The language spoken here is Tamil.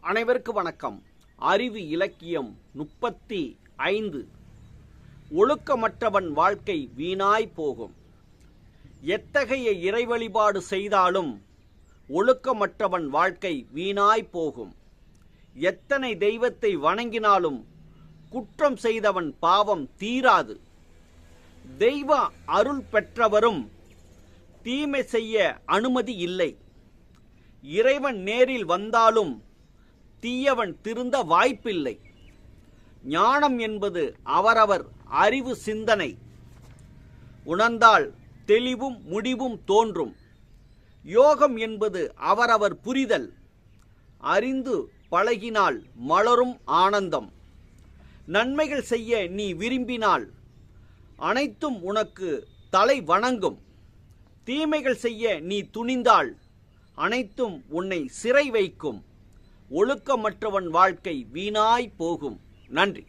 அனைவருக்கும் வணக்கம். அறிவு இலக்கியம் 35. ஒழுக்கமற்றவன் வாழ்க்கை வீணாய் போகும். எத்தகைய இறை வழிபாடு செய்தாலும் ஒழுக்கமற்றவன் வாழ்க்கை வீணாய் போகும். எத்தனை தெய்வத்தை வணங்கினாலும் குற்றம் செய்தவன் பாவம் தீராது. தெய்வ அருள் பெற்றவரும் தீமை செய்ய அனுமதி இல்லை. இறைவன் நேரில் வந்தாலும் தீயவன் திருந்த வாய்ப்பில்லை. ஞானம் என்பது அவரவர் அறிவு சிந்தனை. உணர்ந்தால் தெளிவும் முடிவும் தோன்றும். யோகம் என்பது அவரவர் புரிதல். அறிந்து பழகினால் மலரும் ஆனந்தம். நன்மைகள் செய்ய நீ விரும்பினால் அனைத்தும் உனக்கு தலை வணங்கும். தீமைகள் செய்ய நீ துணிந்தால் அனைத்தும் உன்னை சிறை வைக்கும். ஒழுக்கமற்றவன் வாழ்க்கை வீணாய் போகும். நன்றி.